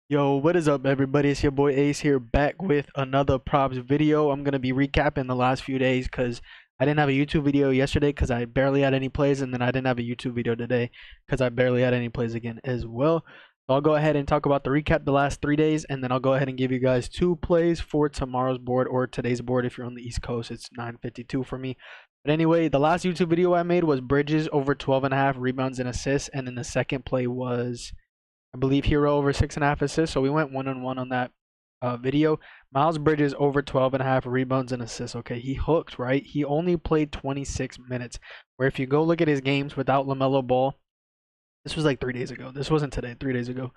Yo, what is up, everybody? It's your boy Ace here, back with another props video. I'm gonna be recapping the last few days because I didn't have a YouTube video yesterday because I barely had any plays, and then I didn't have a YouTube video today because I barely had any plays again as well. So I'll go ahead and talk about the recap the last 3 days, and then I'll go ahead and give you guys two plays for tomorrow's board or today's board. If you're on the East Coast, it's 9:52 for me. But anyway, the last YouTube video I made was Bridges over 12.5 rebounds and assists, and then the second play was I believe Hero over 6.5 assists. So we went 1-on-1 on that video. Miles Bridges over 12.5 rebounds and assists. Okay, he hooked, right? He only played 26 minutes. Where if you go look at his games without LaMelo Ball, this was like 3 days ago. This wasn't today, 3 days ago.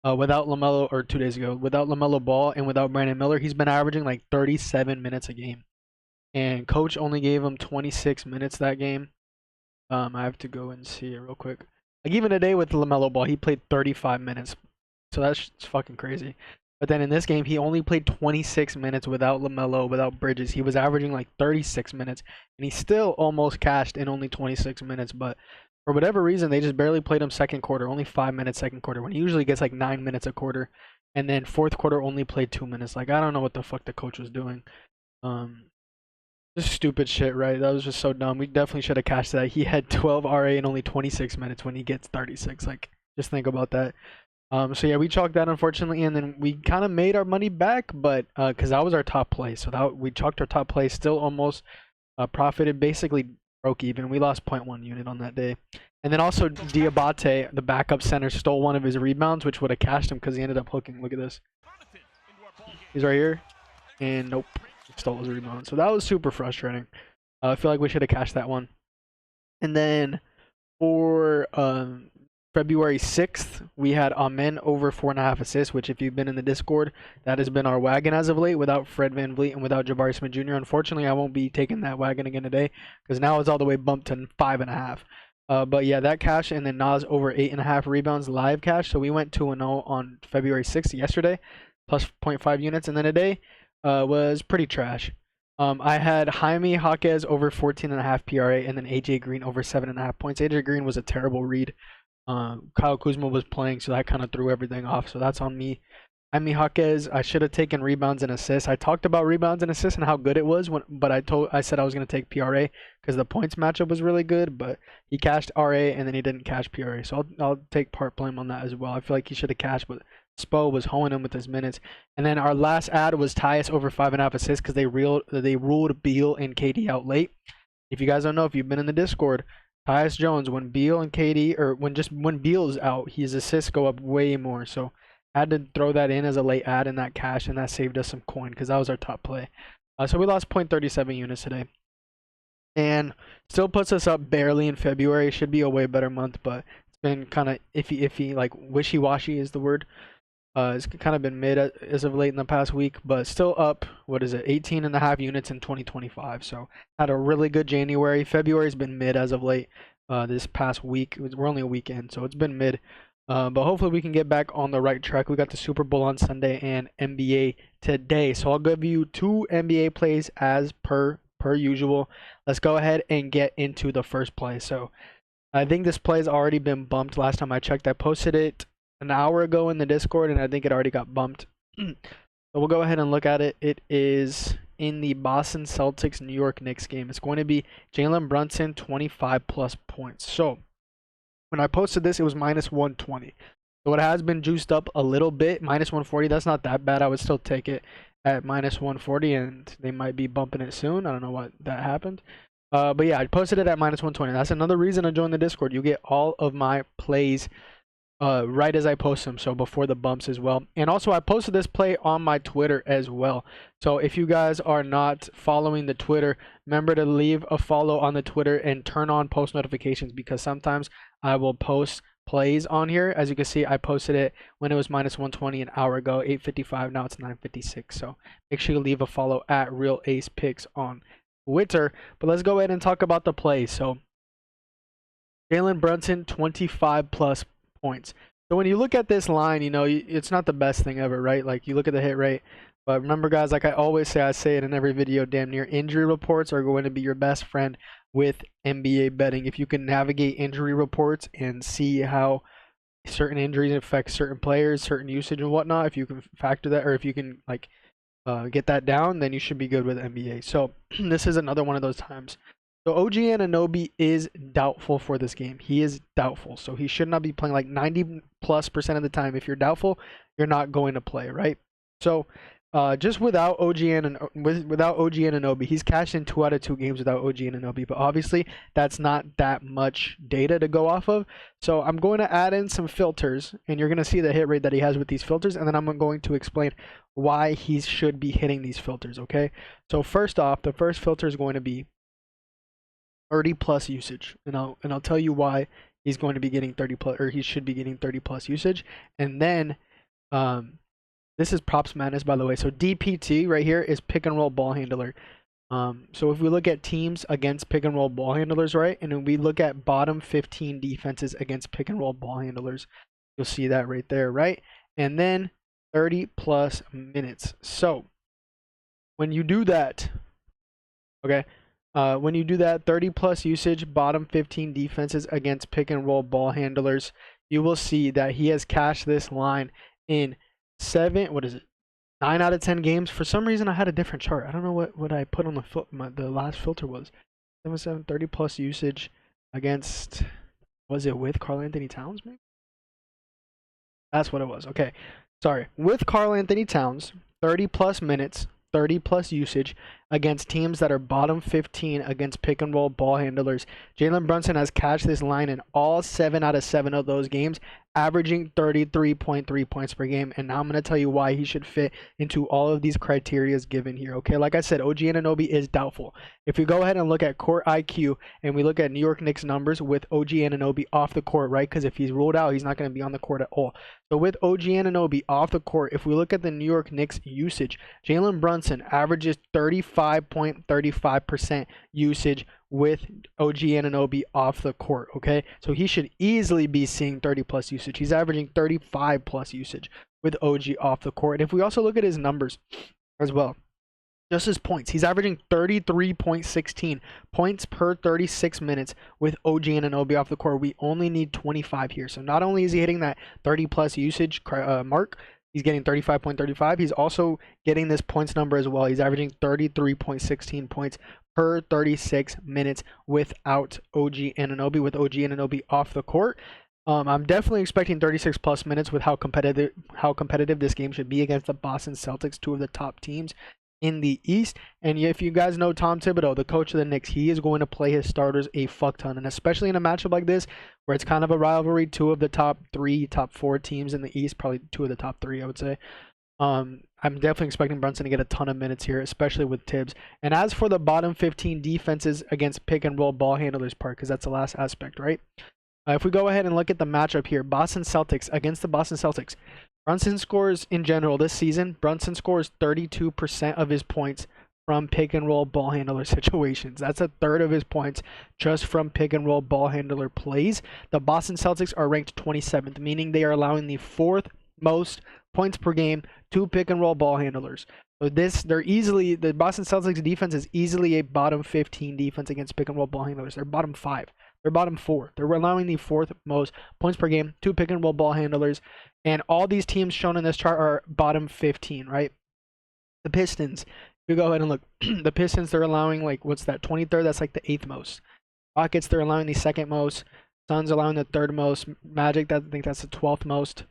Without LaMelo, or 2 days ago, without LaMelo Ball and without Brandon Miller, he's been averaging like 37 minutes a game. And coach only gave him 26 minutes that game. I have to go and see it real quick. Like even today with LaMelo Ball, he played 35 minutes. So that's just fucking crazy. But then in this game, he only played 26 minutes without LaMelo, without Bridges. He was averaging like 36 minutes, and he still almost cashed in only 26 minutes. But for whatever reason, they just barely played him second quarter, only 5 minutes second quarter, when he usually gets like 9 minutes a quarter. And then fourth quarter only played 2 minutes. Like I don't know what the fuck the coach was doing. Um, just stupid shit, right? That was just so dumb. We definitely should have cashed that. He had 12 RA in only 26 minutes when he gets 36. Like, just think about that. So yeah, we chalked that unfortunately, and then we kind of made our money back, but because that was our top play, so that we chalked our top play, still almost profited, basically broke even. We lost zero point 0.1 unit on that day, and then also Diabate, the backup center, stole one of his rebounds, which would have cashed him because he ended up hooking. Look at this. He's right here, and nope. Stole his rebound. So that was super frustrating. I feel like we should have cashed that one. And then for February 6th, we had Amen over 4.5 assists, which if you've been in the Discord, that has been our wagon as of late without Fred VanVleet and without Jabari Smith Jr. Unfortunately, I won't be taking that wagon again today because now it's all the way bumped to 5.5. But yeah, that cash, and then Nas over 8.5 rebounds live cash. So we went 2-0 on February 6th yesterday, plus 0.5 units. And then today, was pretty trash. I had Jaime Jaquez over 14.5 PRA, and then AJ Green over 7.5 points. AJ Green was a terrible read. Kyle Kuzma was playing, so that kind of threw everything off. So that's on me. Jaime Jaquez, I should have taken rebounds and assists. I talked about rebounds and assists and how good it was, but I said I was going to take PRA because the points matchup was really good, but he cashed RA and then he didn't cash PRA. So I'll take part blame on that as well. I feel like he should have cashed, but Spo was hoeing him with his minutes. And then our last ad was Tyus over 5.5 assists because they ruled Beal and KD out late. If you guys don't know, if you've been in the Discord, Tyus Jones, when Beal and KD, or when Beal's out, his assists go up way more. So I had to throw that in as a late ad in that cash, and that saved us some coin because that was our top play. So we lost 0.37 units today, and still puts us up barely in February. It should be a way better month, but it's been kind of iffy, like wishy-washy is the word. It's kind of been mid as of late in the past week, but still up, what is it, 18.5 units in 2025. So had a really good January. February's been mid as of late. This past week, we're only a weekend, so it's been mid. But hopefully we can get back on the right track. We got the Super Bowl on Sunday and NBA today. So I'll give you two NBA plays as per usual. Let's go ahead and get into the first play. So I think this play has already been bumped. Last time I checked, I posted it an hour ago in the Discord, and I think it already got bumped. So we'll go ahead and look at it. It is in the Boston Celtics New York Knicks game. It's going to be Jalen Brunson 25 plus points. So when I posted this, it was minus 120. So it has been juiced up a little bit, minus 140. That's not that bad. I would still take it at minus 140, and they might be bumping it soon. I don't know what that happened. But yeah, I posted it at minus 120. That's another reason to join the Discord. You get all of my plays right as I post them, so before the bumps as well. And also I posted this play on my Twitter as well. So if you guys are not following the Twitter, remember to leave a follow on the Twitter and turn on post notifications, because sometimes I will post plays on here. As you can see, I posted it when it was minus 120 an hour ago, 8:55. Now it's 9:56. So make sure you leave a follow at Real Ace Picks on Twitter. But let's go ahead and talk about the play. So Jalen Brunson 25 plus points. So when you look at this line, you know, it's not the best thing ever, right? Like you look at the hit rate. But remember, guys, like I always say, I say it in every video, damn near, injury reports are going to be your best friend with NBA betting. If you can navigate injury reports and see how certain injuries affect certain players, certain usage and whatnot. If you can factor that, or if you can like get that down, then you should be good with NBA. So this is another one of those times. So OG Anunoby is doubtful for this game. He is doubtful, so he should not be playing. Like 90+% of the time, if you're doubtful, you're not going to play, right? So just without OG Anunoby, he's cashed in 2 out of 2 games without OG Anunoby. But obviously, that's not that much data to go off of. So I'm going to add in some filters, and you're going to see the hit rate that he has with these filters, and then I'm going to explain why he should be hitting these filters. Okay. So first off, the first filter is going to be 30+ usage, and I'll tell you why he's going to be getting 30+, or he should be getting 30+ usage. And then this is props madness, by the way. So DPT right here is pick and roll ball handler. So if we look at teams against pick and roll ball handlers, right, and then we look at bottom 15 defenses against pick and roll ball handlers, you'll see that right there, right? And then 30+ minutes. So when you do that, okay, when you do that 30+ usage, bottom 15 defenses against pick and roll ball handlers, you will see that he has cashed this line in 9 out of 10 games. For some reason, I had a different chart. I don't know what I put on the last filter was. 30+ usage against, was it with Karl-Anthony Towns, maybe? That's what it was. Okay, sorry. With Karl-Anthony Towns, 30+ minutes, 30+ usage against teams that are bottom 15 against pick and roll ball handlers. Jalen Brunson has cashed this line in all 7 out of 7 of those games, averaging 33.3 points per game. And now I'm going to tell you why he should fit into all of these criteria given here. Okay, like I said, OG Anunoby is doubtful. If we go ahead and look at court IQ and we look at New York Knicks numbers with OG Anunoby off the court, right? Because if he's ruled out, he's not going to be on the court at all. So with OG Anunoby off the court, if we look at the New York Knicks usage, Jalen Brunson averages 35.35% usage with OG Anunoby off the court. Okay, so he should easily be seeing 30+ usage. He's averaging 35+ usage with OG off the court. And if we also look at his numbers as well, just his points, he's averaging 33.16 points per 36 minutes with OG Anunoby off the court. We only need 25 here. So not only is he hitting that 30+ usage mark, he's getting 35.35. He's also getting this points number as well. He's averaging 33.16 points per 36 minutes without OG Anunoby, with OG Anunoby off the court. I'm definitely expecting 36+ minutes with how competitive this game should be against the Boston Celtics, 2 of the top teams in the East. And if you guys know Tom Thibodeau, the coach of the Knicks, he is going to play his starters a fuck ton, and especially in a matchup like this where it's kind of a rivalry, 2 of the top 4 teams in the East, probably 2 of the top 3, I would say. I'm definitely expecting Brunson to get a ton of minutes here, especially with Tibbs. And as for the bottom 15 defenses against pick and roll ball handlers part, because that's the last aspect, right? If we go ahead and look at the matchup here, Boston Celtics against the Boston Celtics, Brunson scores in general this season. Brunson scores 32% of his points from pick and roll ball handler situations. That's a third of his points just from pick and roll ball handler plays. The Boston Celtics are ranked 27th, meaning they are allowing the 4th most points per game to pick and roll ball handlers. So the Boston Celtics defense is easily a bottom 15 defense against pick and roll ball handlers. They're bottom 5. They're bottom 4. They're allowing the 4th most points per game to pick and roll ball handlers. And all these teams shown in this chart are bottom 15, right? The Pistons, if you go ahead and look, the Pistons, they're allowing, like, what's that, 23rd? That's like the 8th most. Rockets, they're allowing the 2nd most. Suns allowing the 3rd most. Magic, I think that's the 12th most.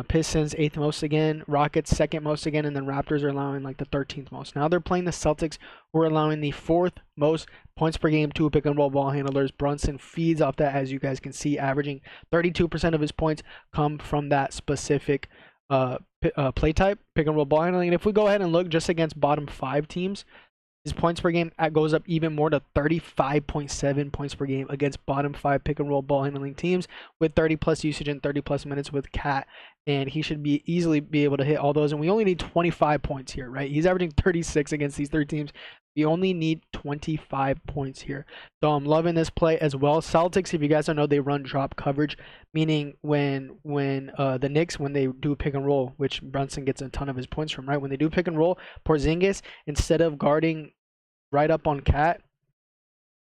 Pistons 8th most again, Rockets 2nd most again, and then Raptors are allowing like the 13th most. Now they're playing the Celtics, who are allowing the 4th most points per game to pick and roll ball handlers. Brunson feeds off that, as you guys can see, averaging 32% of his points come from that specific play type, pick and roll ball handling. And if we go ahead and look just against bottom 5 teams, his points per game goes up even more to 35.7 points per game against bottom 5 pick and roll ball handling teams with 30+ usage and 30+ minutes with Cat. And he should easily be able to hit all those. And we only need 25 points here, right? He's averaging 36 against these 3 teams. We only need 25 points here. So I'm loving this play as well. Celtics, if you guys don't know, they run drop coverage, meaning when the Knicks, when they do pick and roll, which Brunson gets a ton of his points from, right? When they do pick and roll, Porzingis, instead of guarding right up on Cat,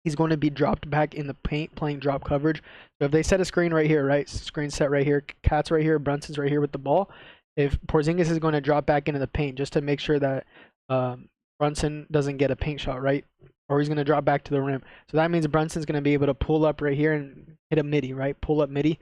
he's going to be dropped back in the paint playing drop coverage. So if they set a screen right here, right, screen set right here, Cat's right here, Brunson's right here with the ball, if Porzingis is going to drop back into the paint just to make sure that Brunson doesn't get a paint shot, right? Or he's going to drop back to the rim. So that means Brunson's going to be able to pull up right here and hit a midi, right? Pull up midi.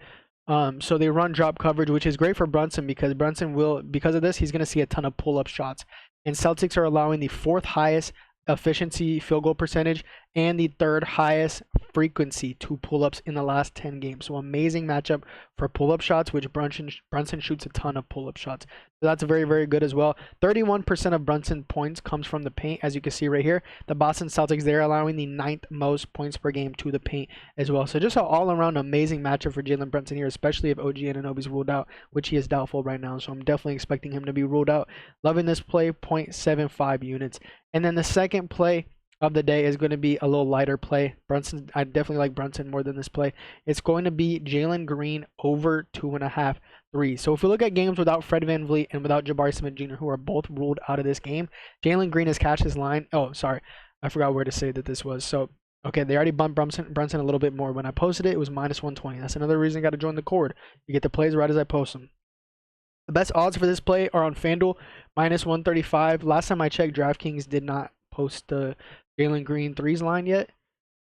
So they run drop coverage, which is great for Brunson because Brunson will, because of this, he's going to see a ton of pull-up shots. And Celtics are allowing the 4th highest efficiency field goal percentage and the 3rd highest frequency to pull-ups in the last 10 games. So amazing matchup for pull-up shots, which Brunson shoots a ton of pull-up shots. So that's very, very good as well. 31% of Brunson points comes from the paint, as you can see right here. The Boston Celtics, they're allowing the 9th most points per game to the paint as well. So just an all-around amazing matchup for Jalen Brunson here, especially if OG Anunoby's ruled out, which he is doubtful right now. So I'm definitely expecting him to be ruled out. Loving this play, 0.75 units. And then the second play of the day is going to be a little lighter play. Brunson, I definitely like Brunson more than this play. It's going to be Jalen Green over 2.5 threes. So if we look at games without Fred VanVleet and without Jabari Smith Jr., who are both ruled out of this game, Jalen Green has cashed his line. Oh, sorry. I forgot where to say that this was. So, okay, they already bumped Brunson a little bit more. When I posted it, it was minus 120. That's another reason you got to join the cord. You get the plays right as I post them. The best odds for this play are on FanDuel, minus 135. Last time I checked, DraftKings did not post the Jalen Green threes line yet.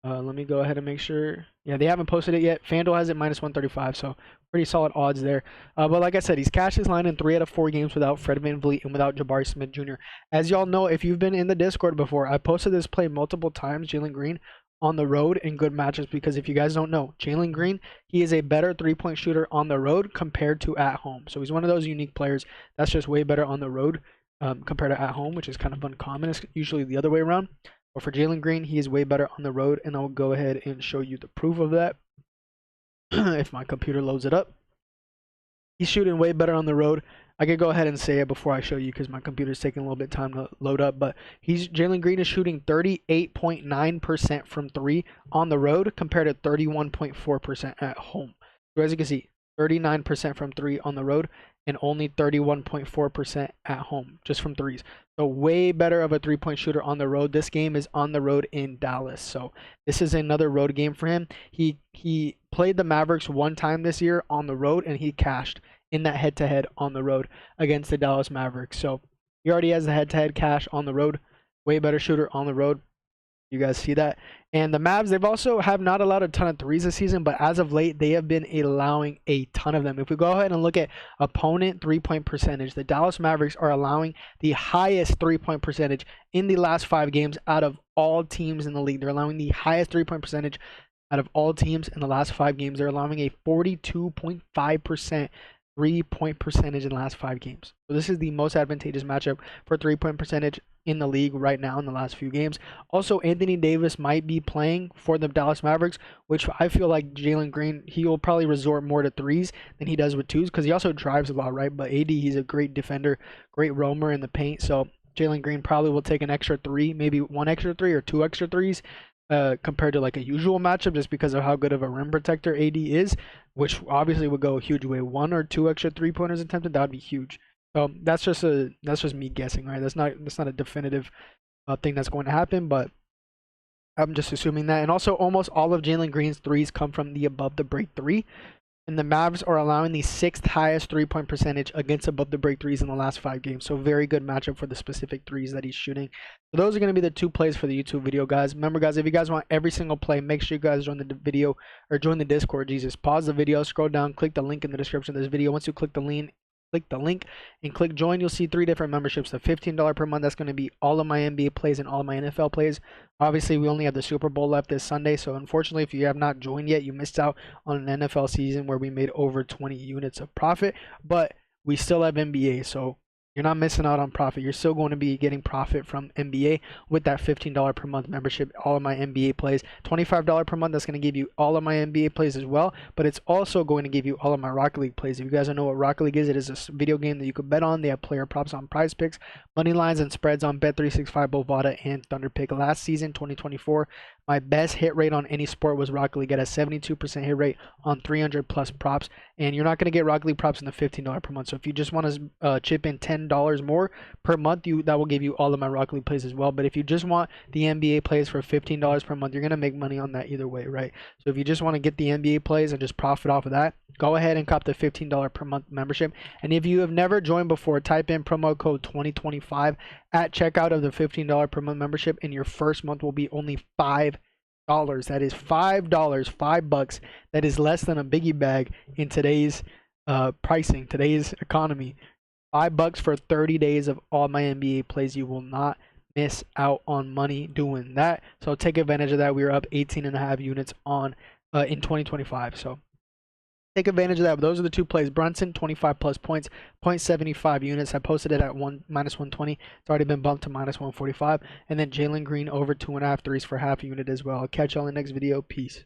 Let me go ahead and make sure. Yeah, they haven't posted it yet. FanDuel has it minus 135, so pretty solid odds there. But like I said, he's cashed his line in 3 out of 4 games without Fred VanVleet and without Jabari Smith Jr. As y'all know, if you've been in the Discord before, I posted this play multiple times, Jalen Green, on the road in good matches, because if you guys don't know, Jalen Green, he is a better three-point shooter on the road compared to at home. So he's one of those unique players that's just way better on the road compared to at home, which is kind of uncommon. It's usually the other way around. But for Jalen Green, he is way better on the road, and I'll go ahead and show you the proof of that if my computer loads it up. He's shooting way better on the road. I could go ahead and say it before I show you because my computer's taking a little bit of time to load up. But Jalen Green is shooting 38.9% from 3 on the road compared to 31.4% at home. So as you can see, 39% from 3 on the road and only 31.4% at home, just from threes. So way better of a three-point shooter on the road. This game is on the road in Dallas. So this is another road game for him. He played the Mavericks one time this year on the road, and he cashed in that head-to-head on the road against the Dallas Mavericks. So he already has the head-to-head cash on the road. Way better shooter on the road. You guys see that? And the Mavs, they've also have not allowed a ton of threes this season, but as of late, they have been allowing a ton of them. If we go ahead and look at opponent three-point percentage, the Dallas Mavericks are allowing the highest three-point percentage in the last 5 games out of all teams in the league. They're allowing the highest three-point percentage out of all teams in the last 5 games. They're allowing a 42.5% three-point percentage in the last 5 games. So this is the most advantageous matchup for three-point percentage in the league right now in the last few games. Also, Anthony Davis might be playing for the Dallas Mavericks, which I feel like Jalen Green, he will probably resort more to threes than he does with twos because he also drives a lot, right? But AD, he's a great defender, great roamer in the paint. So Jalen Green probably will take an extra 3, maybe 1 extra 3 or 2 extra 3s. Compared to like a usual matchup, just because of how good of a rim protector AD is, which obviously would go a huge way. 1 or 2 extra 3-pointers attempted, that would be huge. So that's just me guessing, right? That's not a definitive thing that's going to happen, but I'm just assuming that. And also, almost all of Jalen Green's threes come from the above the break 3. And the Mavs are allowing the 6th highest three-point percentage against above the break 3s in the last 5 games. So very good matchup for the specific 3s that he's shooting. So those are going to be the 2 plays for the YouTube video, guys. Remember, guys, if you guys want every single play, make sure you guys join the video or join the Discord. Jesus, pause the video, scroll down, click the link in the description of this video. Once you click the link and click join, you'll see 3 different memberships. The $15 per month, that's going to be all of my NBA plays and all of my NFL plays. Obviously, we only have the Super Bowl left this Sunday, so unfortunately, if you have not joined yet, you missed out on an NFL season where we made over 20 units of profit, but we still have NBA, so you're not missing out on profit. You're still going to be getting profit from NBA with that $15 per month membership, all of my NBA plays. $25 per month, that's going to give you all of my NBA plays as well, but it's also going to give you all of my Rocket League plays. If you guys don't know what Rocket League is, it is a video game that you can bet on. They have player props on Prize Picks, money lines and spreads on Bet365, Bovada, and Thunder Pick. Last season, 2024, My best hit rate on any sport was Rocket League at a 72% hit rate on 300 plus props. And you're not going to get Rocket League props in the $15 per month. So if you just want to chip in $10 more per month, that will give you all of my Rocket League plays as well. But if you just want the NBA plays for $15 per month, you're going to make money on that either way, right? So if you just want to get the NBA plays and just profit off of that, go ahead and cop the $15 per month membership. And if you have never joined before, type in promo code 2025 at checkout of the $15 per month membership, and your first month will be only $5. That is $5, $5. That is less than a biggie bag in today's pricing, today's economy. $5 for 30 days of all my NBA plays. You will not miss out on money doing that. So take advantage of that. We are up 18.5 units on in 2025. So take advantage of that. But those are the two plays. Brunson, 25 plus points, 0.75 units. I posted it at minus 120. It's already been bumped to minus 145. And then Jalen Green over 2.5 threes for half a unit as well. I'll catch y'all in the next video. Peace.